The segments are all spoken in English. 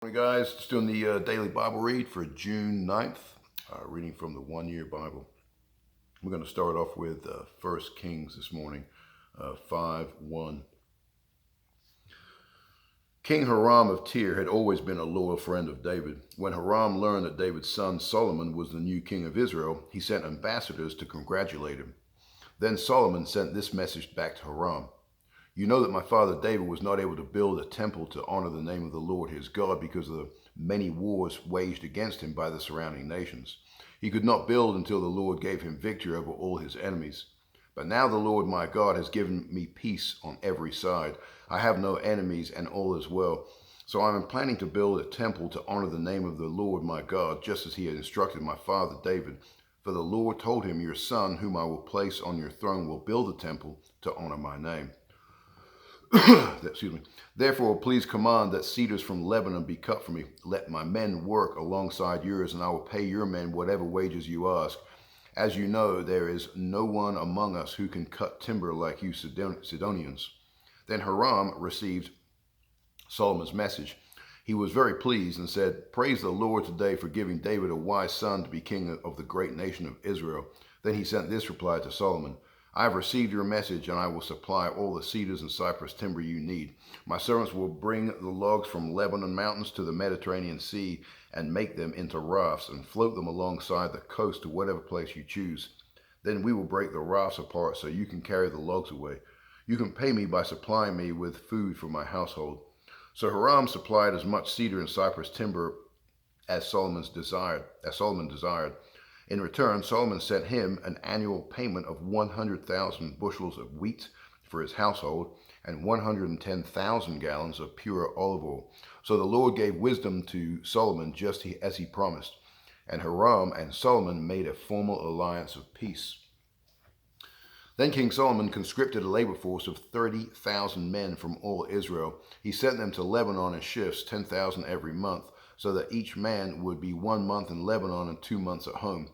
Morning, guys. Just doing the daily Bible read for June 9th, reading from the One Year Bible. We're going to start off with 1 Kings this morning, 5:1. King Hiram of Tyre had always been a loyal friend of David. When Hiram learned that David's son Solomon was the new king of Israel, he sent ambassadors to congratulate him. Then Solomon sent this message back to Hiram. You know that my father David was not able to build a temple to honor the name of the Lord his God because of the many wars waged against him by the surrounding nations. He could not build until the Lord gave him victory over all his enemies. But now the Lord my God has given me peace on every side. I have no enemies and all is well. So I am planning to build a temple to honor the name of the Lord my God, just as he had instructed my father David. For the Lord told him, your son, whom I will place on your throne, will build a temple to honor my name. Excuse me. Therefore, please command that cedars from Lebanon be cut for me. Let my men work alongside yours, and I will pay your men whatever wages you ask. As you know, there is no one among us who can cut timber like you Sidonians. Then Hiram received Solomon's message. He was very pleased and said, Praise the Lord today for giving David a wise son to be king of the great nation of Israel. Then he sent this reply to Solomon. I have received your message, and I will supply all the cedars and cypress timber you need. My servants will bring the logs from Lebanon mountains to the Mediterranean Sea and make them into rafts and float them alongside the coast to whatever place you choose. Then we will break the rafts apart so you can carry the logs away. You can pay me by supplying me with food for my household. So Hiram supplied as much cedar and cypress timber as Solomon desired. In return, Solomon sent him an annual payment of 100,000 bushels of wheat for his household and 110,000 gallons of pure olive oil. So the Lord gave wisdom to Solomon just as he promised. And Hiram and Solomon made a formal alliance of peace. Then King Solomon conscripted a labor force of 30,000 men from all Israel. He sent them to Lebanon in shifts, 10,000 every month, so that each man would be 1 month in Lebanon and 2 months at home.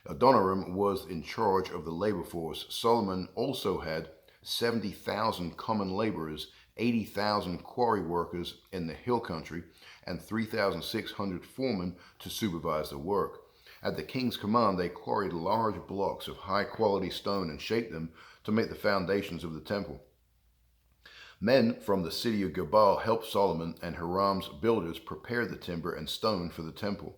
Adoniram was in charge of the labor force. Solomon also had 70,000 common laborers, 80,000 quarry workers in the hill country, and 3,600 foremen to supervise the work. At the king's command, they quarried large blocks of high-quality stone and shaped them to make the foundations of the temple. Men from the city of Gebal helped Solomon and Hiram's builders prepare the timber and stone for the temple.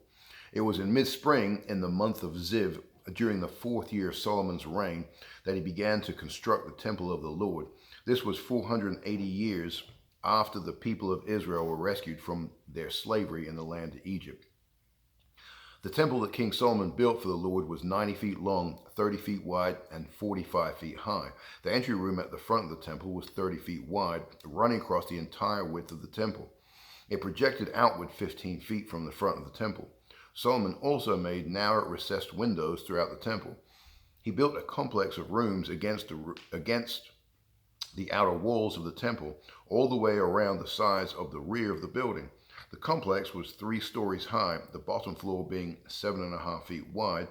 It was in mid-spring, in the month of Ziv, during the 4th year of Solomon's reign, that he began to construct the temple of the Lord. This was 480 years after the people of Israel were rescued from their slavery in the land of Egypt. The temple that King Solomon built for the Lord was 90 feet long, 30 feet wide, and 45 feet high. The entry room at the front of the temple was 30 feet wide, running across the entire width of the temple. It projected outward 15 feet from the front of the temple. Solomon also made narrow recessed windows throughout the temple. He built a complex of rooms against the outer walls of the temple, all the way around the sides of the rear of the building. The complex was 3 stories high, the bottom floor being 7.5 feet wide,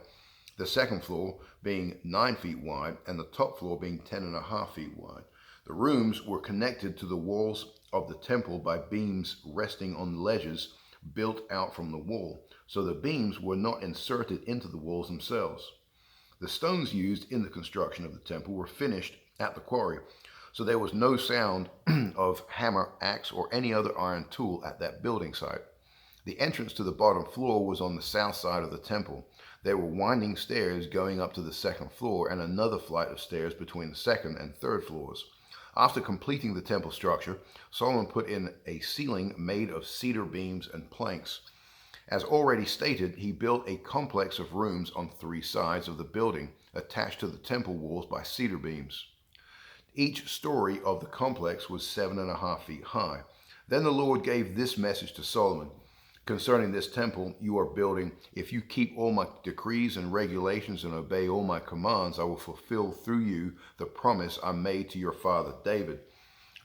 the second floor being 9 feet wide, and the top floor being 10.5 feet wide. The rooms were connected to the walls of the temple by beams resting on ledges built out from the wall, so the beams were not inserted into the walls themselves. The stones used in the construction of the temple were finished at the quarry, so there was no sound of hammer, axe, or any other iron tool at that building site. The entrance to the bottom floor was on the south side of the temple. There were winding stairs going up to the second floor and another flight of stairs between the second and third floors. After completing the temple structure, Solomon put in a ceiling made of cedar beams and planks. As already stated, he built a complex of rooms on 3 sides of the building, attached to the temple walls by cedar beams. Each story of the complex was 7.5 feet high. Then the Lord gave this message to Solomon. Concerning this temple you are building, if you keep all my decrees and regulations and obey all my commands, I will fulfill through you the promise I made to your father David.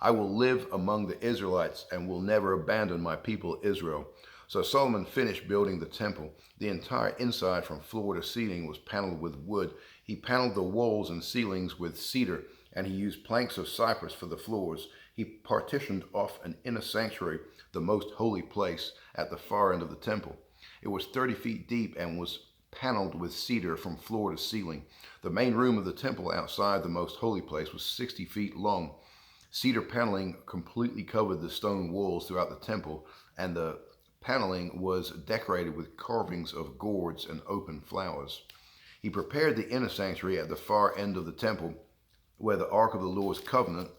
I will live among the Israelites and will never abandon my people Israel. So Solomon finished building the temple. The entire inside from floor to ceiling was paneled with wood. He paneled the walls and ceilings with cedar, and he used planks of cypress for the floors. He partitioned off an inner sanctuary, the most holy place, at the far end of the temple. It was 30 feet deep and was paneled with cedar from floor to ceiling. The main room of the temple outside the most holy place was 60 feet long. Cedar paneling completely covered the stone walls throughout the temple, and the paneling was decorated with carvings of gourds and open flowers. He prepared the inner sanctuary at the far end of the temple, where the Ark of the Lord's covenant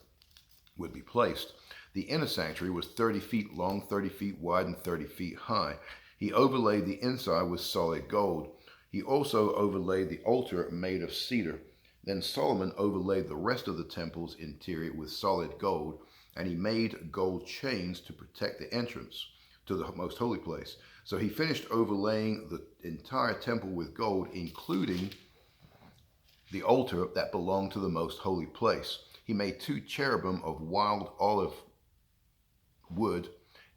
would be placed. The inner sanctuary was 30 feet long, 30 feet wide, and 30 feet high. He overlaid the inside with solid gold. He also overlaid the altar made of cedar. Then Solomon overlaid the rest of the temple's interior with solid gold, and he made gold chains to protect the entrance to the most holy place. So he finished overlaying the entire temple with gold, including the altar that belonged to the most holy place. He made 2 cherubim of wild olive wood,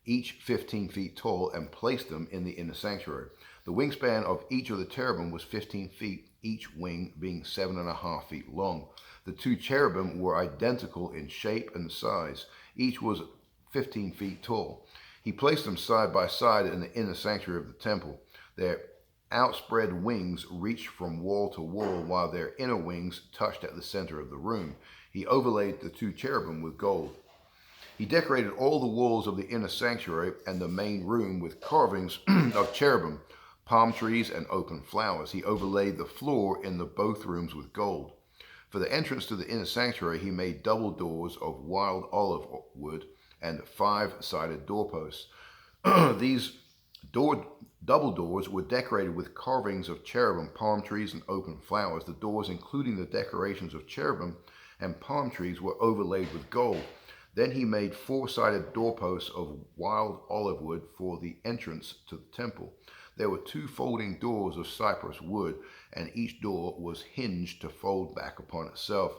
each 15 feet tall, and placed them in the inner sanctuary. The wingspan of each of the cherubim was 15 feet, each wing being 7.5 feet long. The 2 cherubim were identical in shape and size. Each was 15 feet tall. He placed them side by side in the inner sanctuary of the temple. Their outspread wings reached from wall to wall, while their inner wings touched at the center of the room. He overlaid the 2 cherubim with gold. He decorated all the walls of the inner sanctuary and the main room with carvings of cherubim, palm trees, and open flowers. He overlaid the floor in both rooms with gold. For the entrance to the inner sanctuary, he made double doors of wild olive wood and 5-sided doorposts. These double doors were decorated with carvings of cherubim, palm trees, and open flowers. The doors, including the decorations of cherubim and palm trees, were overlaid with gold. Then he made 4-sided doorposts of wild olive wood for the entrance to the temple. There were 2 folding doors of cypress wood, and each door was hinged to fold back upon itself.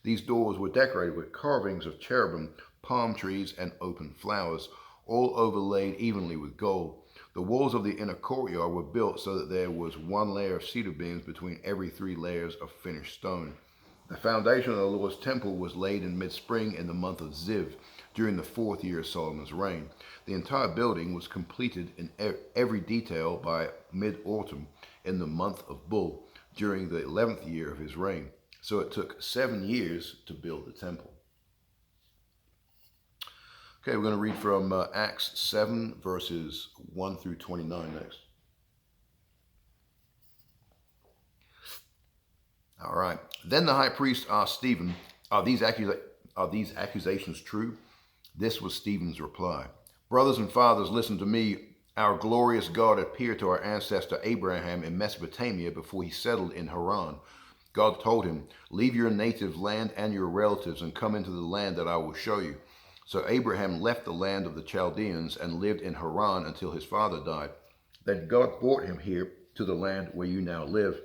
These doors were decorated with carvings of cherubim, palm trees, and open flowers, all overlaid evenly with gold. The walls of the inner courtyard were built so that there was 1 layer of cedar beams between every 3 layers of finished stone. The foundation of the Lord's temple was laid in mid-spring in the month of Ziv, during the 4th year of Solomon's reign. The entire building was completed in every detail by mid-autumn in the month of Bul, during the 11th year of his reign. So it took 7 years to build the temple. Okay, we're going to read from Acts 7, verses 1 through 29 next. All right. Then the high priest asked Stephen, are these accusations true? This was Stephen's reply. Brothers and fathers, listen to me. Our glorious God appeared to our ancestor Abraham in Mesopotamia before he settled in Haran. God told him, leave your native land and your relatives and come into the land that I will show you. So Abraham left the land of the Chaldeans and lived in Haran until his father died. Then God brought him here to the land where you now live.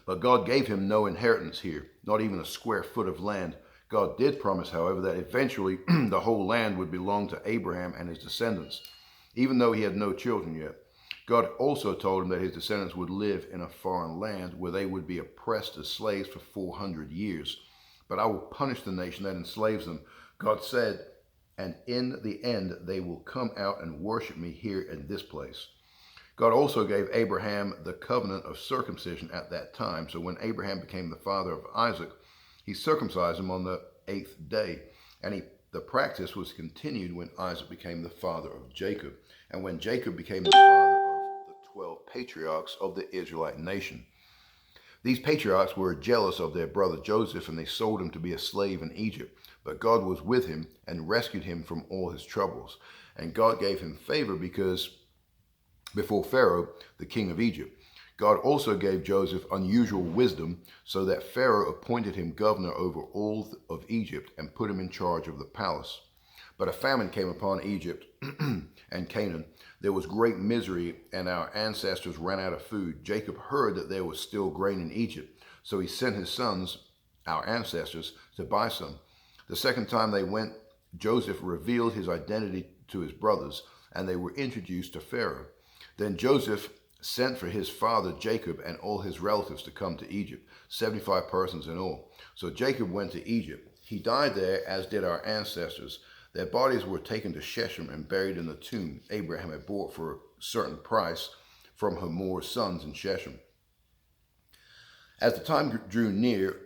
But God gave him no inheritance here, not even a square foot of land. God did promise, however, that eventually the whole land would belong to Abraham and his descendants, even though he had no children yet. God also told him that his descendants would live in a foreign land where they would be oppressed as slaves for 400 years. But I will punish the nation that enslaves them. God said, and in the end they will come out and worship me here in this place. God also gave Abraham the covenant of circumcision at that time. So when Abraham became the father of Isaac, he circumcised him on the 8th day. And the practice was continued when Isaac became the father of Jacob, and when Jacob became the father of the 12 patriarchs of the Israelite nation. These patriarchs were jealous of their brother Joseph, and they sold him to be a slave in Egypt. But God was with him and rescued him from all his troubles. And God gave him favor before Pharaoh, the king of Egypt. God also gave Joseph unusual wisdom, so that Pharaoh appointed him governor over all of Egypt and put him in charge of the palace. But a famine came upon Egypt and Canaan. There was great misery, and our ancestors ran out of food. Jacob heard that there was still grain in Egypt, so he sent his sons, our ancestors, to buy some. The second time they went, Joseph revealed his identity to his brothers, and they were introduced to Pharaoh. Then Joseph sent for his father Jacob and all his relatives to come to Egypt, 75 persons in all. So Jacob went to Egypt. He died there, as did our ancestors. Their bodies were taken to Shechem and buried in the tomb Abraham had bought for a certain price from Hamor's sons in Shechem. As the time drew near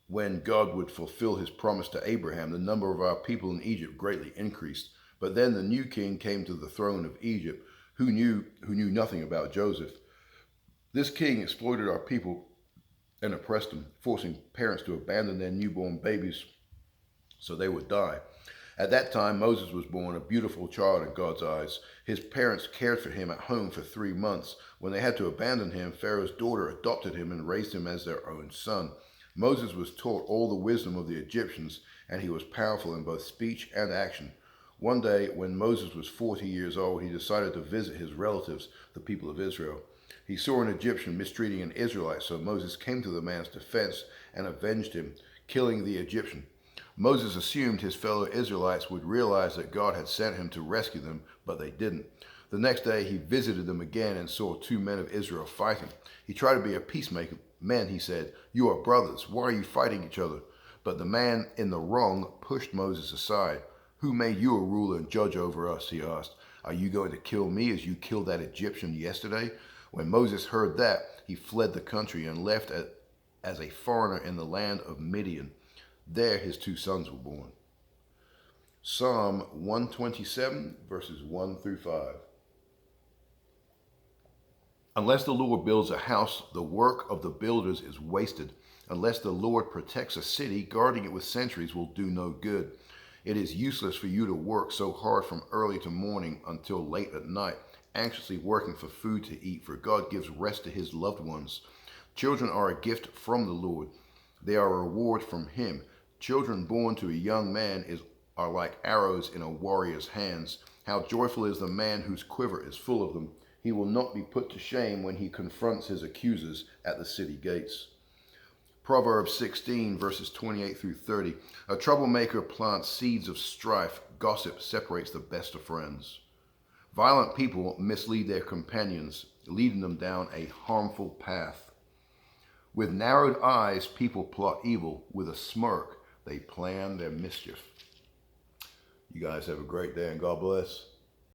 when God would fulfill his promise to Abraham, the number of our people in Egypt greatly increased. But then the new king came to the throne of Egypt, who knew nothing about Joseph. This king exploited our people and oppressed them, forcing parents to abandon their newborn babies so they would die. At that time, Moses was born, a beautiful child in God's eyes. His parents cared for him at home for 3 months. When they had to abandon him, Pharaoh's daughter adopted him and raised him as their own son. Moses was taught all the wisdom of the Egyptians, and he was powerful in both speech and action. One day, when Moses was 40 years old, he decided to visit his relatives, the people of Israel. He saw an Egyptian mistreating an Israelite, so Moses came to the man's defense and avenged him, killing the Egyptian. Moses assumed his fellow Israelites would realize that God had sent him to rescue them, but they didn't. The next day he visited them again and saw 2 men of Israel fighting. He tried to be a peacemaker. Men, he said, you are brothers. Why are you fighting each other? But the man in the wrong pushed Moses aside. Who made you a ruler and judge over us? He asked. Are you going to kill me as you killed that Egyptian yesterday? When Moses heard that, he fled the country and left as a foreigner in the land of Midian. There his 2 sons were born. Psalm 127, verses 1 through 5. Unless the Lord builds a house, the work of the builders is wasted. Unless the Lord protects a city, guarding it with sentries will do no good. It is useless for you to work so hard from early to morning until late at night, anxiously working for food to eat, for God gives rest to his loved ones. Children are a gift from the Lord. They are a reward from him. Children born to a young man are like arrows in a warrior's hands. How joyful is the man whose quiver is full of them. He will not be put to shame when he confronts his accusers at the city gates. Proverbs 16, verses 28 through 30. A troublemaker plants seeds of strife. Gossip separates the best of friends. Violent people mislead their companions, leading them down a harmful path. With narrowed eyes, people plot evil. With a smirk, they plan their mischief. You guys have a great day and God bless.